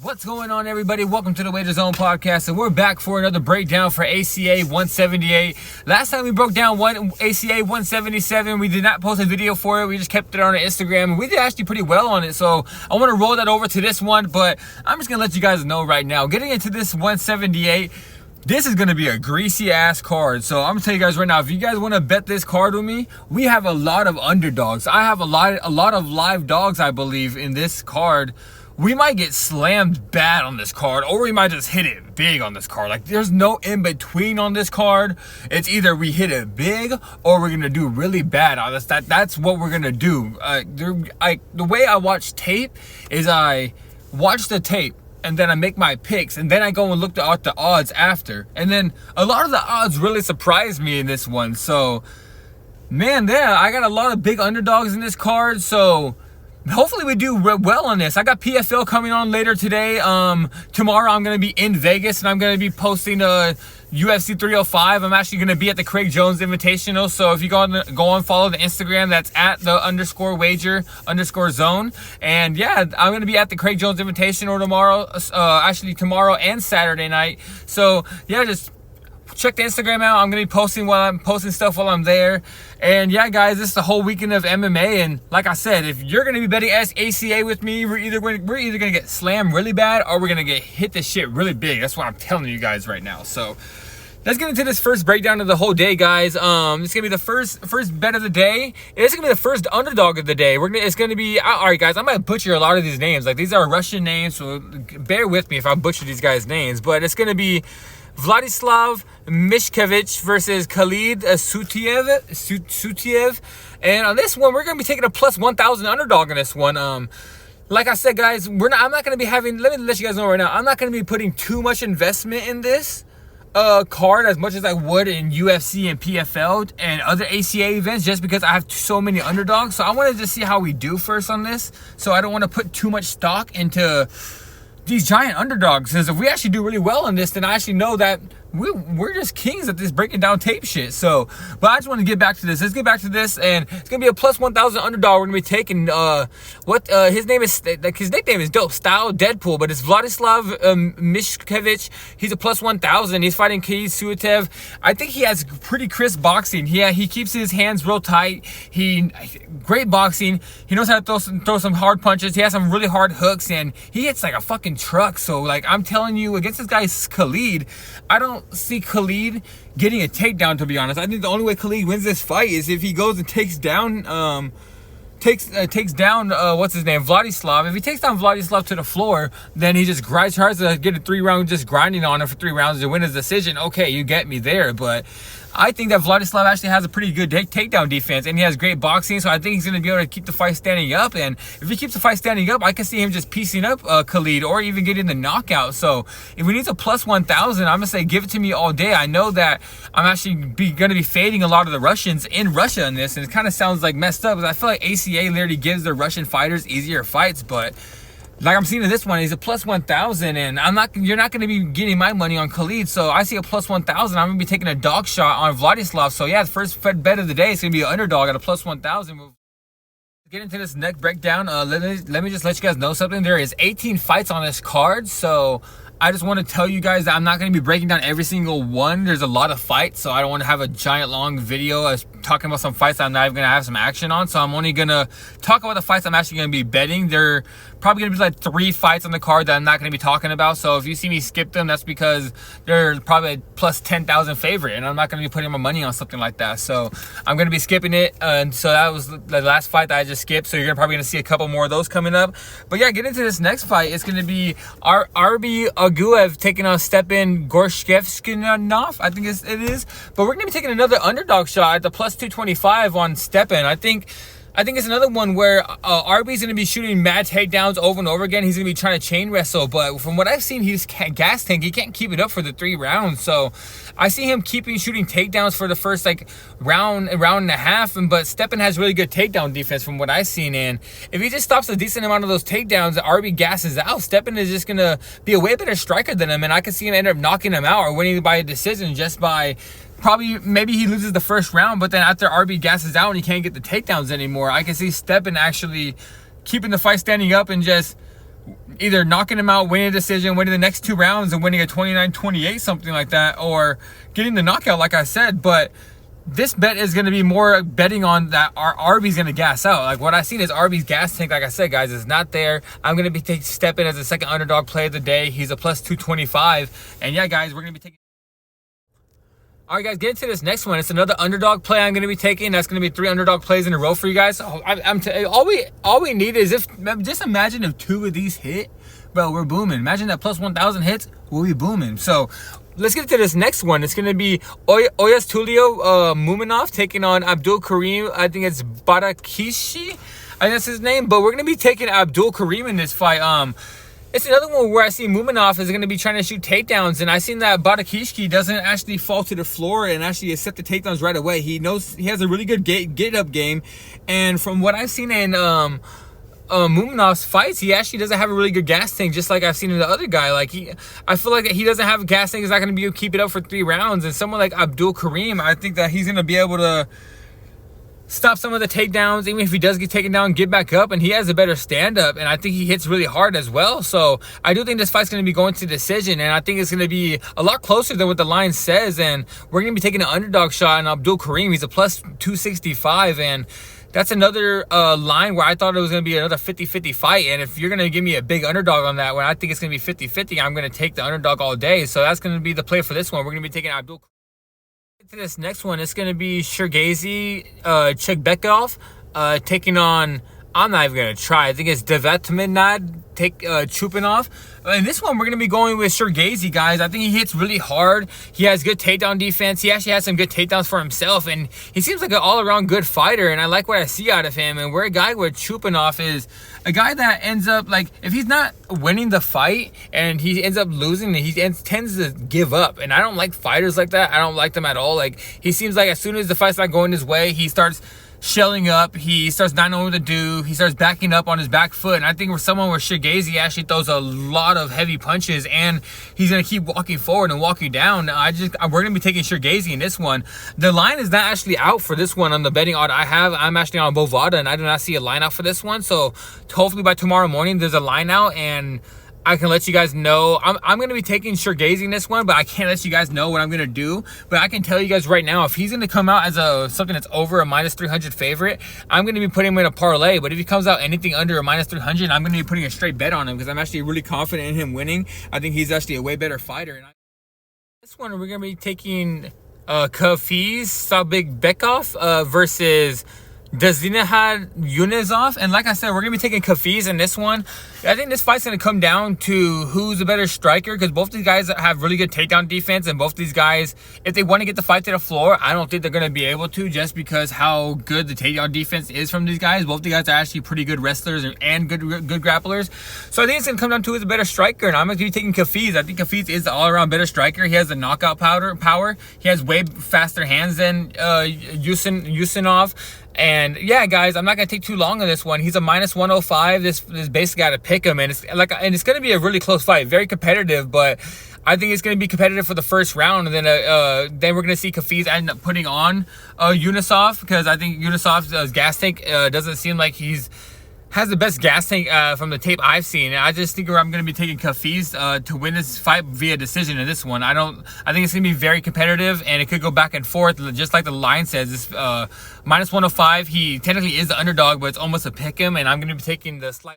What's going on, everybody? Welcome to the Wager Zone podcast, and we're back for another breakdown for ACA 178. Last time we broke down ACA 177. We did not post a video for it. We just kept it on our Instagram. We did actually pretty well on it, so I want to roll that over to this one, but I'm just going to let you guys know right now. Getting into this 178, this is going to be a greasy ass card. So I'm going to tell you guys right now, if you guys want to bet this card with me, we have a lot of underdogs. I have a lot of live dogs, I believe, in this card. We might get slammed bad on this card, or we might just hit it big on this card. Like, there's no in between on this card. It's either we hit it big or we're gonna do really bad on this. That's what we're gonna do. The way I watch tape is I watch the tape and then I make my picks, and then I go and look at the odds after. And then a lot of the odds really surprised me in this one. So, man, yeah, I got a lot of big underdogs in this card. So hopefully we do well on this. I got PFL coming on later today. Tomorrow I'm going to be in Vegas, and I'm going to be posting UFC 305. I'm actually going to be at the Craig Jones Invitational. So if you go on follow the Instagram, that's at the _wager_zone. And yeah, I'm going to be at the Craig Jones Invitational tomorrow. Actually tomorrow and Saturday night. So yeah, just check the Instagram out. I'm going to be posting stuff while I'm there. And yeah, guys, this is the whole weekend of MMA. And like I said, if you're going to be betting ACA with me, we're either going to get slammed really bad, or we're going to get hit this shit really big. That's what I'm telling you guys right now. So let's get into this first breakdown of the whole day, guys. It's going to be the first bet of the day. It's going to be the first underdog of the day. It's going to be, all right, guys, I might butcher a lot of these names. Like, these are Russian names, so bear with me if I butcher these guys' names. But it's going to be Vladislav Mishkevich versus Khalid Sutiev. And on this one, we're going to be taking a plus 1,000 underdog in this one. Like I said, guys, I'm not going to be having, let me let you guys know right now, I'm not going to be putting too much investment in this card as much as I would in UFC and PFL and other ACA events, just because I have so many underdogs. So I want to just see how we do first on this. So I don't want to put too much stock into these giant underdogs, because if we actually do really well on this, then I actually know that we're just kings at this breaking down tape shit. So, but I just want to get back to this. Let's get back to this, and it's gonna be a plus 1,000 underdog. We're gonna be taking his name is, like, his nickname is dope, Style Deadpool, but it's Vladislav Mishkevich. He's a plus 1,000. He's fighting Khalid Sutiev. I think he has pretty crisp boxing. He keeps his hands real tight. Great boxing. He knows how to throw some hard punches. He has some really hard hooks, and he hits like a fucking truck. So, like, I'm telling you, against this guy Khalid, I don't see Khalid getting a takedown, to be honest. I think the only way Khalid wins this fight is if he goes and takes down what's his name, Vladislav. If he takes down Vladislav to the floor, then he just tries to get a 3-round just grinding on him for 3 rounds to win his decision. Okay, you get me there, but I think that Vladislav actually has a pretty good takedown defense, and he has great boxing, so I think he's going to be able to keep the fight standing up. And if he keeps the fight standing up, I can see him just piecing up Khalid, or even getting the knockout. So if we need a plus 1,000, I'm going to say give it to me all day. I know that I'm actually going to be fading a lot of the Russians in Russia in this, and it kind of sounds like messed up, because I feel like ACA literally gives the Russian fighters easier fights, but like I'm seeing in this one, he's a plus 1,000, and you're not going to be getting my money on Khalid. So I see a plus 1,000. I'm going to be taking a dog shot on Vladislav. So yeah, the first bet of the day is going to be an underdog at a plus 1,000. Get into this neck breakdown. Let me just let you guys know something. There is 18 fights on this card, so I just want to tell you guys that I'm not going to be breaking down every single one. There's a lot of fights, so I don't want to have a giant long video talking about some fights I'm not even going to have some action on. So I'm only going to talk about the fights I'm actually going to be betting. They're probably going to be like 3 fights on the card that I'm not going to be talking about. So if you see me skip them, that's because they're probably a plus 10,000 favorite, and I'm not going to be putting my money on something like that. So I'm going to be skipping it. And so that was the last fight that I just skipped. So you're probably going to see a couple more of those coming up. But yeah, get into this next fight. It's going to be Abdurakov taking on Stepen G ML, I think it is. But we're going to be taking another underdog shot at the plus 225 on Stepen. I think it's another one where RB's going to be shooting mad takedowns over and over again. He's going to be trying to chain wrestle, but from what I've seen, he's gas tank. He can't keep it up for the 3 rounds. So I see him shooting takedowns for the first round and a half. But Stepen has really good takedown defense from what I've seen. And if he just stops a decent amount of those takedowns, RB gasses out. Stepen is just going to be a way better striker than him, and I can see him end up knocking him out or winning by a decision just by maybe he loses the first round, but then after RB gasses out and he can't get the takedowns anymore, I can see Stepen actually keeping the fight standing up and just either knocking him out, winning a decision, winning the next 2 rounds and winning a 29-28, something like that, or getting the knockout, like I said. But this bet is going to be more betting on that our Arby's going to gas out. Like what I've seen is Arby's gas tank, like I said, guys, is not there. I'm going to be taking Stepen as the second underdog play of the day. He's a plus 225. And yeah, guys, we're going to be taking... All right, guys, get into this next one. It's another underdog play I'm going to be taking. That's going to be 3 underdog plays in a row for you guys. So all we need is just imagine if 2 of these hit, bro, we're booming. Imagine that plus 1,000 hits, we'll be booming. So let's get to this next one. It's going to be Oyas Tulio Muminov taking on Abdul Karim. I think it's Badakhshi. I think that's his name. But we're going to be taking Abdul Karim in this fight. It's another one where I see Muminov is going to be trying to shoot takedowns, and I seen that Badakhshi doesn't actually fall to the floor and actually accept the takedowns right away. He knows he has a really good get up game, and from what I've seen in Muminov's fights, he actually doesn't have a really good gas tank, just like I've seen in the other guy. Like I feel like that he doesn't have a gas tank. He's not going to be able to keep it up for 3 rounds. And someone like Abdul Karim, I think that he's going to be able to stop some of the takedowns, even if he does get taken down, get back up, and he has a better stand-up, and I think he hits really hard as well. So I do think this fight's going to be going to decision, and I think it's going to be a lot closer than what the line says, and we're going to be taking an underdog shot on Abdul Karim. He's a plus 265, and that's another line where I thought it was going to be another 50-50 fight, and if you're going to give me a big underdog on that one, I think it's going to be 50-50. I'm going to take the underdog all day, so that's going to be the play for this one. We're going to be taking Abdul Karim. To this next one, it's going to be Sergey Chekbekov taking on, I'm not even going to try, I think it's Devetminad Chupanov. In this one, we're going to be going with Sergey, guys. I think he hits really hard. He has good takedown defense. He actually has some good takedowns for himself, and he seems like an all-around good fighter, and I like what I see out of him. And where a guy with Chupanov is a guy that ends up, like, if he's not winning the fight and he ends up losing, he tends to give up, and I don't like fighters like that. I don't like them at all. Like, he seems like as soon as the fight's not going his way, he starts shelling up, he starts not knowing what to do, he starts backing up on his back foot. And I think with someone where Sergey actually throws a lot of heavy punches, and he's going to keep walking forward and walking down. We're going to be taking Sergey in this one. The line is not actually out for this one on the betting odd I have. I'm actually on Bovada, and I do not see a line out for this one. So hopefully by tomorrow morning there's a line out, and I can let you guys know. I'm going to be taking Sergey in this one, but I can't let you guys know what I'm going to do. But I can tell you guys right now, if he's going to come out as something that's over a minus 300 favorite, I'm going to be putting him in a parlay. But if he comes out anything under a minus 300, I'm going to be putting a straight bet on him, because I'm actually really confident in him winning. I think he's actually a way better fighter. And this one, we're going to be taking Kafiz Sabikbekov versus Dzhanaev ML. And like I said, we're going to be taking Kafiz in this one. I think this fight's going to come down to who's a better striker, because both these guys have really good takedown defense, and both these guys, if they want to get the fight to the floor, I don't think they're going to be able to, just because how good the takedown defense is from these guys. Both the guys are actually pretty good wrestlers and good grapplers. So I think it's going to come down to who's a better striker, and I'm going to be taking Kafiz. I think Kafiz is the all-around better striker. He has the knockout power. He has way faster hands than Yusinov. And yeah, guys, I'm not gonna take too long on this one. He's a minus 105. This basically got to pick him, and it's gonna be a really close fight, very competitive. But I think it's gonna be competitive for the first round, and then we're gonna see Kafiz end up putting on Yunisov, because I think Yunisov's gas tank doesn't seem like has the best gas tank from the tape I've seen. And I just think I'm going to be taking Kafiz to win this fight via decision in this one. I think it's going to be very competitive, and it could go back and forth, just like the line says. It's minus 105. He technically is the underdog, but it's almost a pick him, and I'm going to be taking the slight.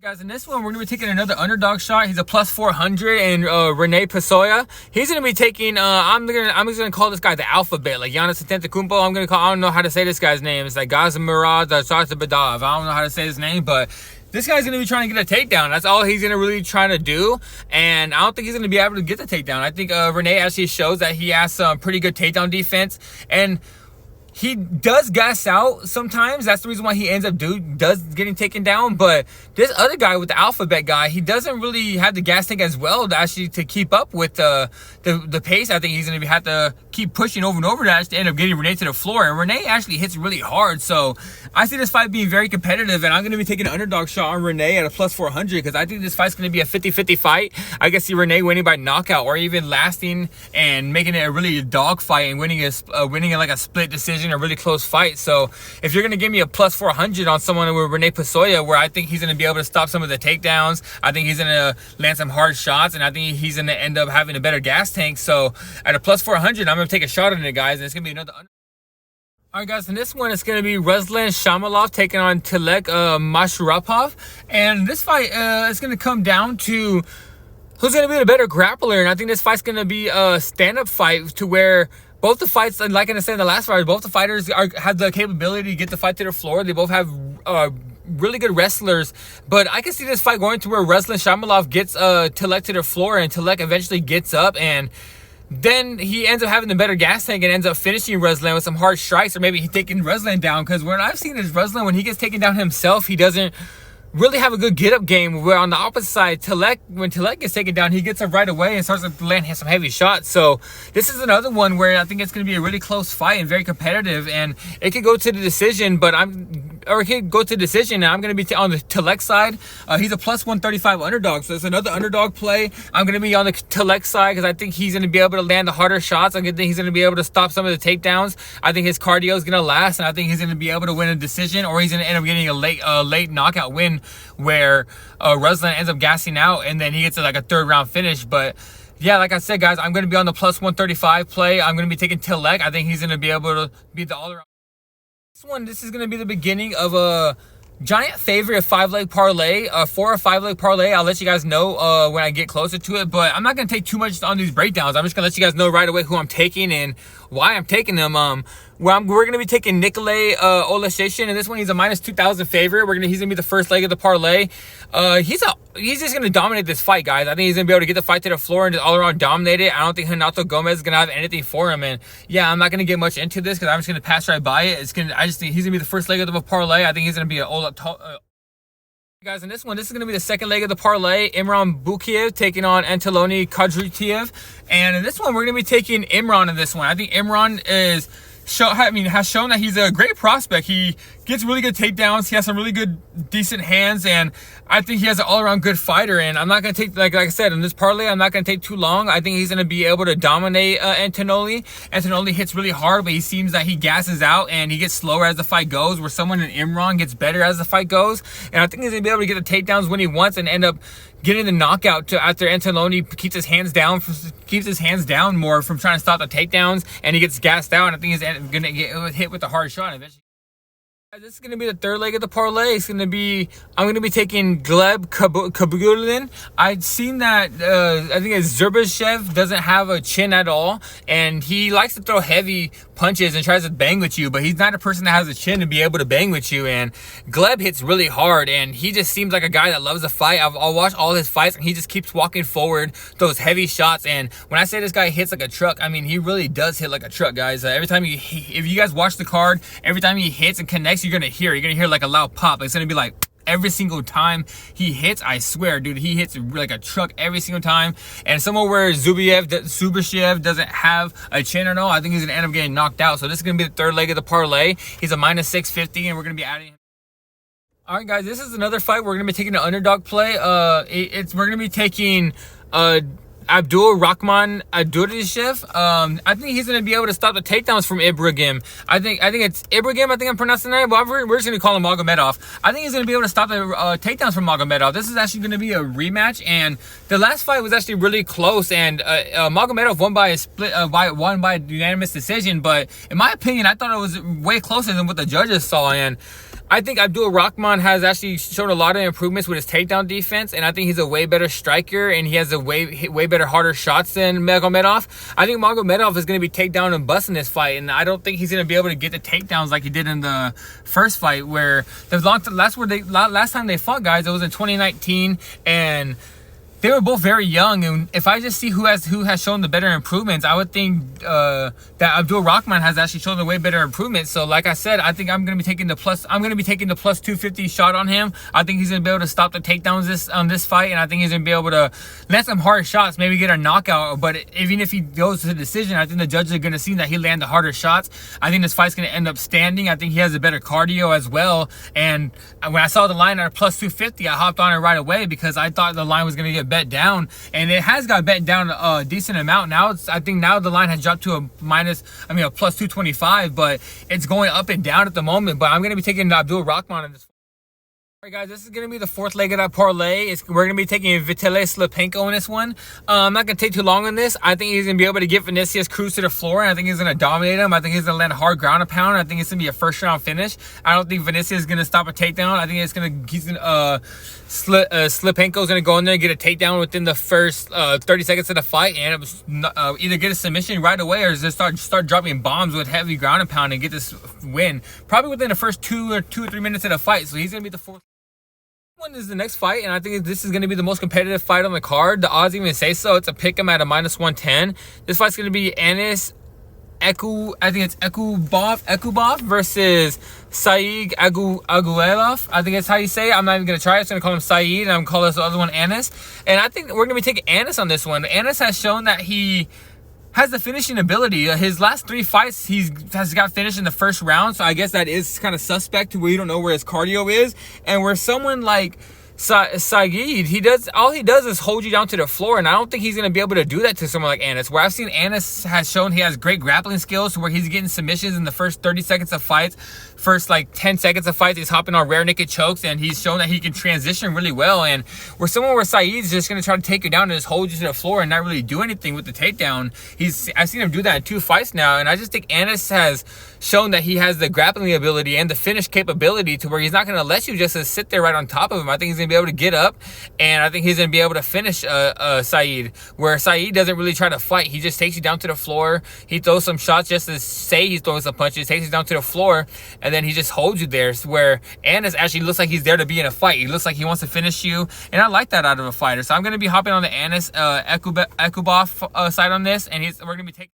Guys, in this one, we're going to be taking another underdog shot. He's a plus 400, and Rene Pasoya. He's going to be taking, I'm just going to call this guy the alphabet, like Giannis Antetokounmpo. I don't know how to say this guy's name. It's like Gazimurad Sartabadav. I don't know how to say his name, but this guy's going to be trying to get a takedown. That's all he's going to really try to do, and I don't think he's going to be able to get the takedown. I think Rene actually shows that he has some pretty good takedown defense, and he does gas out sometimes. That's the reason why he ends up getting taken down. But this other guy with the alphabet guy, he doesn't really have the gas tank as well to keep up with the pace. I think he's going to have to keep pushing over and over to actually end up getting Rene to the floor. And Rene actually hits really hard. So I see this fight being very competitive, and I'm going to be taking an underdog shot on Rene at a plus 400, because I think this fight's going to be a 50-50 fight. I can see Rene winning by knockout, or even lasting and making it a really dog fight and winning like a split decision decision, a really close fight. So if you're going to give me a plus 400 on someone with Rene Pasoya, where I think he's going to be able to stop some of the takedowns, I think he's going to land some hard shots, and I think he's going to end up having a better gas tank. So at a plus 400, I'm going to take a shot on it, guys, and it's going to be another under. All right, guys, and this one is going to be Ruslan Shamalov taking on Tilek Mashrapov. And this fight is going to come down to who's going to be the better grappler. And I think this fight's going to be a stand-up fight, to where both the fights, like I said in the last fight, both the fighters have the capability to get the fight to the floor. They both have really good wrestlers. But I can see this fight going to where Ruslan Shamalov gets Tilek to the floor, and Tilek eventually gets up, and then he ends up having the better gas tank and ends up finishing Ruslan with some hard strikes, or maybe he's taking Ruslan down. Because what I've seen is Ruslan, when he gets taken down himself, he doesn't really have a good get-up game. Where on the opposite side, when Tilek gets taken down, he gets up right away and starts to land some heavy shots. So this is another one where I think it's going to be a really close fight and very competitive, and it could go to the decision. But it could go to decision, and I'm going to be on the Tilek side. He's a plus 135 underdog, so it's another underdog play. I'm going to be on the Tilek side because I think he's going to be able to land the harder shots. I think he's going to be able to stop some of the takedowns. I think his cardio is going to last, and I think he's going to be able to win a decision, or he's going to end up getting a late knockout win, where Ruslan ends up gassing out and then he gets like a third round finish. But yeah, like I said, guys, I'm going to be on the plus 135 play. I'm going to be taking Tilek. I think he's going to be able to beat the all-around. This is going to be the beginning of a giant favorite of 5-leg parlay, 4 or 5-leg parlay. I'll let you guys know when I get closer to it, but I'm not going to take too much on these breakdowns. I'm just going to let you guys know right away who I'm taking and why I'm taking them. We're going to be taking Nikolay Olesheshin, and this one he's a minus 2,000 favorite. He's going to be the first leg of the parlay. He's just going to dominate this fight, guys. I think he's going to be able to get the fight to the floor and just all around dominate it. I don't think Renato Gomez is going to have anything for him. And yeah, I'm not going to get much into this because I'm just going to pass right by it. I just think he's going to be the first leg of the parlay. I think he's going to be an guys, in this one, this is going to be the second leg of the parlay. Imran Bukiev taking on Antonony Kadrutiev. And in this one, we're going to be taking Imran in this one. I think Imran has shown that he's a great prospect. He gets really good takedowns. He has some really good, decent hands, and I think he has an all-around good fighter. And I'm not going to take, like I said, in this parlay, I'm not going to take too long. I think he's going to be able to dominate Antonony. Antonony hits really hard, but he seems that he gasses out and he gets slower as the fight goes, where someone in Imran gets better as the fight goes. And I think he's going to be able to get the takedowns when he wants and end up getting the knockout after Antonony keeps his hands down more from trying to stop the takedowns, and he gets gassed out. And I think he's going to get hit with a hard shot eventually. This is going to be the third leg of the parlay. I'm going to be taking Gleb Kabulin. I'd seen that, I think Zerbashev doesn't have a chin at all, and he likes to throw heavy punches and tries to bang with you, but he's not a person that has a chin to be able to bang with you. And Gleb hits really hard, and he just seems like a guy that loves to fight. I'll watch all his fights, and he just keeps walking forward, those heavy shots. And when I say this guy hits like a truck, I mean, he really does hit like a truck, guys. Every time if you guys watch the card, every time he hits and connects, you're gonna hear like a loud pop. It's gonna be like every single time he hits. I swear, dude, he hits like a truck every single time. And somewhere where Zubashev doesn't have a chin or no, I think he's gonna end up getting knocked out. So this is gonna be the third leg of the parlay. He's a minus 650, and we're gonna be adding him. All right, guys, this is another fight. We're gonna be taking an underdog play. We're gonna be taking Abdurakov Abdurakov. I think he's going to be able to stop the takedowns from Ibrahim. I think it's Ibrahim. I think I'm pronouncing that. But we're just going to call him Magomedov. I think he's going to be able to stop the takedowns from Magomedov. This is actually going to be a rematch, and the last fight was actually really close. And Magomedov won by a split, won by a unanimous decision. But in my opinion, I thought it was way closer than what the judges saw. And I think Abdurakov has actually shown a lot of improvements with his takedown defense, and I think he's a way better striker, and he has a way better, harder shots than Magomedov. I think Magomedov is going to be takedown and busting this fight, and I don't think he's going to be able to get the takedowns like he did in the first fight, where last time they fought, guys, it was in 2019, and they were both very young, and if I just see who has shown the better improvements, I would think that Abdurakov has actually shown the way better improvements. So, like I said, I think I'm going to be taking the plus 250 shot on him. I think he's going to be able to stop the takedowns on this fight, and I think he's going to be able to land some hard shots, maybe get a knockout. But even if he goes to the decision, I think the judges are going to see that he landed harder shots. I think this fight's going to end up standing. I think he has a better cardio as well. And when I saw the line at a plus 250, I hopped on it right away because I thought the line was going to get bet down, and it has got bet down a decent amount. Now I think now the line has dropped to a plus 225, but it's going up and down at the moment. But I'm going to be taking Abdurakov in this. All right, guys, this is going to be the fourth leg of that parlay. We're going to be taking Vitaly Stepenko in this one. I'm not going to take too long on this. I think he's going to be able to get Vinicius Cruz to the floor, and I think he's going to dominate him. I think he's going to land a hard ground and pound. I think it's going to be a first-round finish. I don't think Vinicius is going to stop a takedown. I think Stepenko's going to go in there and get a takedown within the first 30 seconds of the fight, and either get a submission right away or just start dropping bombs with heavy ground and pound and get this win. Probably within the first 2 or 3 minutes of the fight. So he's going to be the fourth. One is the next fight, and I think this is going to be the most competitive fight on the card. The odds even say so. It's a pick 'em at a -110. This fight's going to be Ekubov versus Saeed Aguelov. I think that's how you say it. I'm not even going to try it. I'm going to call him Saeed, and I'm going to call this other one Anis. And I think we're going to be taking Anis on this one. Anis has shown that he has the finishing ability. His last 3 fights, has got finished in the first round. So I guess that is kind of suspect to where you don't know where his cardio is. And where someone like Saeed, all he does is hold you down to the floor, and I don't think he's going to be able to do that to someone like Anis. Where I've seen Anis has shown he has great grappling skills, where he's getting submissions in the first 30 seconds of fights, first like 10 seconds of fights, he's hopping on rear naked chokes, and he's shown that he can transition really well. And where Saeed's just going to try to take you down and just hold you to the floor and not really do anything with the takedown. I've seen him do that in 2 fights now, and I just think Anis has shown that he has the grappling ability and the finish capability to where he's not going to let you just sit there right on top of him. I think he's going to be able to get up, and I think he's going to be able to finish Saeed, where Saeed doesn't really try to fight. He just takes you down to the floor. He throws some shots just to say he's throwing some punches, takes you down to the floor, and then he just holds you there. Where Anis actually looks like he's there to be in a fight. He looks like he wants to finish you, and I like that out of a fighter. So I'm going to be hopping on the Anis Ekubov side on this, and we're going to be taking.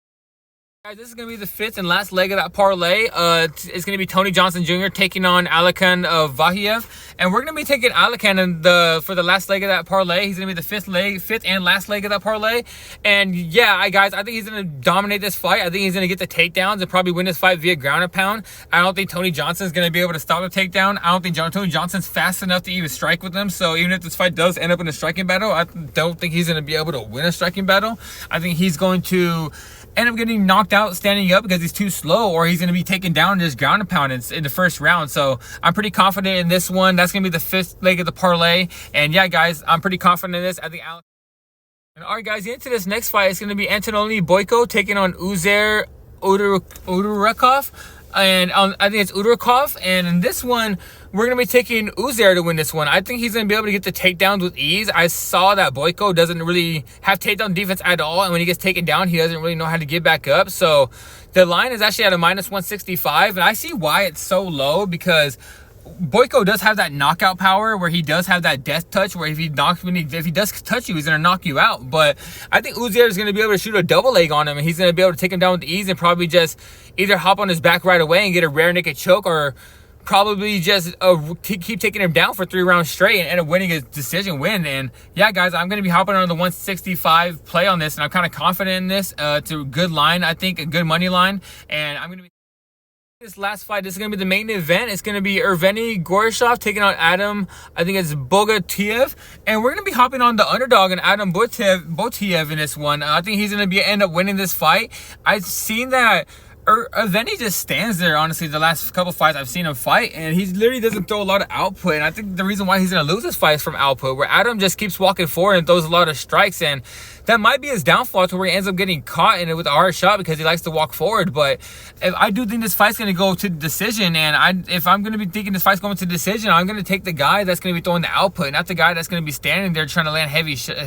Guys, this is going to be the 5th and last leg of that parlay. It's going to be Tony Johnson Jr. taking on Alekan Vahiev. And we're going to be taking Alekan for the last leg of that parlay. He's going to be the 5th and last leg of that parlay. And yeah, guys, I think he's going to dominate this fight. I think he's going to get the takedowns and probably win this fight via ground and pound. I don't think Tony Johnson's going to be able to stop the takedown. I don't think Tony Johnson's fast enough to even strike with him. So even if this fight does end up in a striking battle, I don't think he's going to be able to win a striking battle. I think he's going to end up getting knocked out standing up because he's too slow, or he's going to be taken down just ground and pound in the first round. So I'm pretty confident in this one. That's going to be the 5th leg of the parlay. And yeah, guys, I'm pretty confident in this. I think Alex. And all right, guys, into this next fight, it's going to be Antonelli Boyko taking on Uzer Udurakov. And I think it's Abdurakov. And in this one, we're going to be taking Uzer to win this one. I think he's going to be able to get the takedowns with ease. I saw that Boyko doesn't really have takedown defense at all. And when he gets taken down, he doesn't really know how to get back up. So the line is actually at a -165. And I see why it's so low, because Boyko does have that knockout power, where he does have that death touch, where if he does touch you, he's going to knock you out. But I think Uzer is going to be able to shoot a double leg on him, and he's going to be able to take him down with ease and probably just either hop on his back right away and get a rear naked choke, or probably just keep taking him down for 3 rounds straight and end up winning a decision win. And yeah, guys, I'm going to be hopping on the 165 play on this, and I'm kind of confident in this. It's a good line, I think, a good money line, and I'm going to be this last fight. This is going to be the main event. It's going to be Evgeny Gorshov taking on Adam, I think it's Bogatyrev. And we're going to be hopping on the underdog and Adam Bogatyrev in this one. I think he's going to end up winning this fight. I've seen that Evgeny just stands there, honestly. The last couple fights I've seen him fight, and he literally doesn't throw a lot of output. And I think the reason why he's going to lose this fight is from output, where Adam just keeps walking forward and throws a lot of strikes, and that might be his downfall, to where he ends up getting caught in it with a hard shot because he likes to walk forward. But I do think this fight's going to go to decision, and if I'm going to be thinking this fight's going to decision, I'm going to take the guy that's going to be throwing the output, not the guy that's going to be standing there trying to land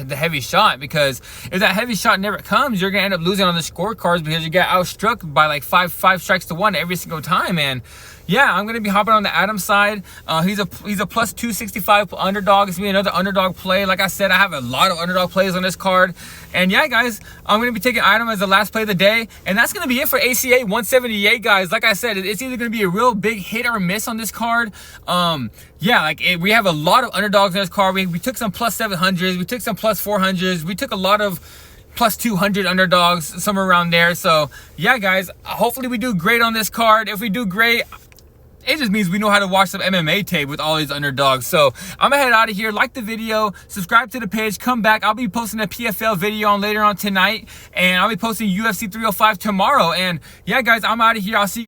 the heavy shot. Because if that heavy shot never comes, you're going to end up losing on the scorecards, because you get outstruck by like five strikes to 1 every single time. And yeah, I'm going to be hopping on the Adam side. He's a plus 265 underdog. It's going to be another underdog play. Like I said, I have a lot of underdog plays on this card. And yeah, guys, I'm going to be taking Adam as the last play of the day. And that's going to be it for ACA 178, guys. Like I said, it's either going to be a real big hit or miss on this card. Yeah, we have a lot of underdogs on this card. We took some plus 700s. We took some plus 400s. We took a lot of plus 200 underdogs, somewhere around there. So yeah, guys, hopefully we do great on this card. If we do great, it just means we know how to watch some MMA tape with all these underdogs. So I'm gonna head out of here. Like the video, subscribe to the page, come back. I'll be posting a PFL video on later on tonight, and I'll be posting UFC 305 tomorrow. And yeah, guys, I'm out of here. I'll see you